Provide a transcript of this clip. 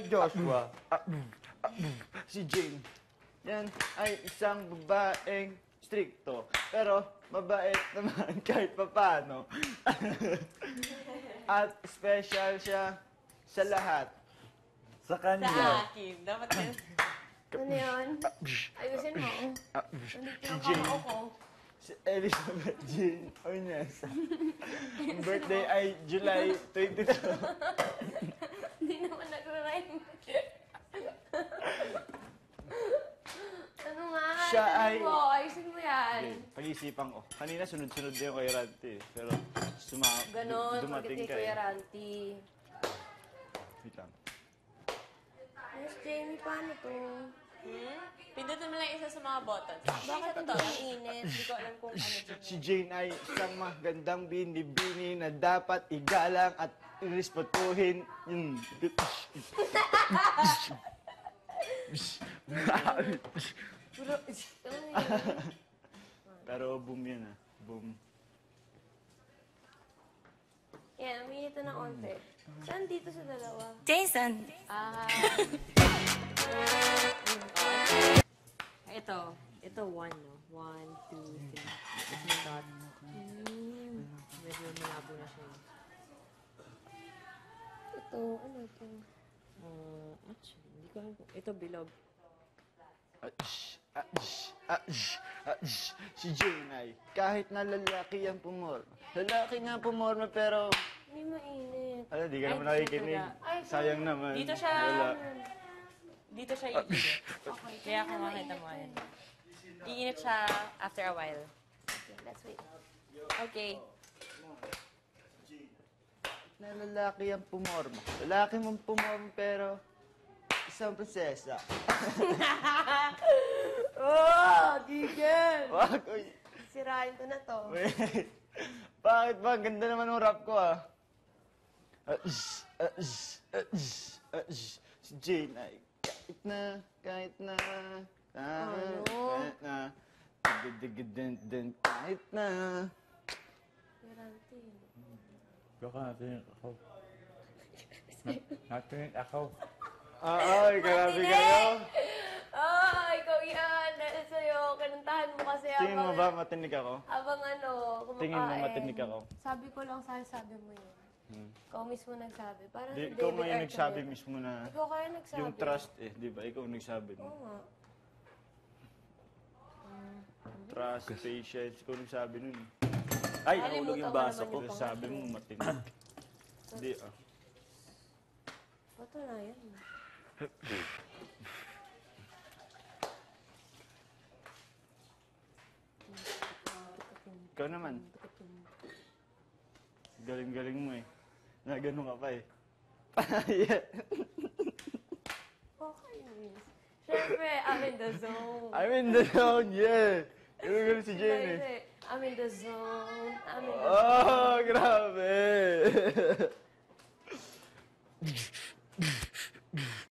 Joshua. Si Jane. Yan ay isang babaeng stricto. Pero mabait naman kahit papano. At special siya sa lahat. Sa Sa kanya. akin. Dapat yan. Ano yun? Ayusin mo. Nandito yung Jane. kamao ko. Si Elizabeth Jean Ornesa. Ang birthday ay July 22. Hindi naman nag-rhyme. Ano nga? Siya Tanong ay- mo, ayusin mo yan. Okay, pag-isipan ko. Kanina sunod-sunod din yung kay Ranty. Pero Ganon, dumating pagdating ka Kuya eh. Ranty. Wait lang. Yes, Jamie, paano to? Pindutin mo lang isa sa mga buttons. Bakit ito? Ang init. Hindi ko alam kung ano dyan. Si Jane ay isang magandang bini-bini na dapat igalang at irespetuhin. Pero boom yan ah. Boom. Yan, uminit na ng onte. Saan dito sa dalawa? Jason! Ah, Ito. Ito, 1, no? 1, 2, 3. Tapos may dot. Medyo malabo na siya. ito, ano ito? Actually, hindi ko alam kung... Ito, bilog. Si Jane ay kahit na lalaki ang pumorma. Lalaki nga pumorma pero Hindi mainit. di ka Ay, naman di nakikinig. siya Ay, Sayang naman. Dito siya. Wala. Dito siya iinit. Kaya kung makita mo yan. Iinit siya after a while. Okay, let's wait. Okay. Na lalaki ang pumorma. Lalaki mong pumorma pero isang prinsesa. Oh, Gigel! Wag, uy. Sirain ko na to. Wait. Bakit ba? Ang ganda naman ng rap ko ah. Si Jane ay kahit na, kahit na, digidin, kahit na. Pirante. Baka natin ako. Natin ako. Ay, grabe kayo. Ah, ikaw yan. Dahil sa'yo, kanuntahan mo kasi Tingin mo ba matinig ako? Habang ano, kumakain. Tingin mo matinig ako? Sabi ko lang sabi mo yun. Ikaw mismo nagsabi. Parang Di, si ikaw David ngayon nagsabi Archuleta. mismo na Ikaw kaya nagsabi. yung trust eh, di ba? Ikaw nagsabi Oo no? nga. Trust, patience, ikaw nagsabi nun. Ay, Kalimutan nahulog yung ko baso naman ko. yung Sabi mo matinig. Hindi ah. Bato na yan. Ikaw naman. Galing-galing mo eh. Nagano ka pa eh. Yeah. Okay, miss. Siyempre, I'm in the zone. I'm in the zone, yeah. Galing si Jane eh. I'm in the zone. I'm in the Oh, grabe.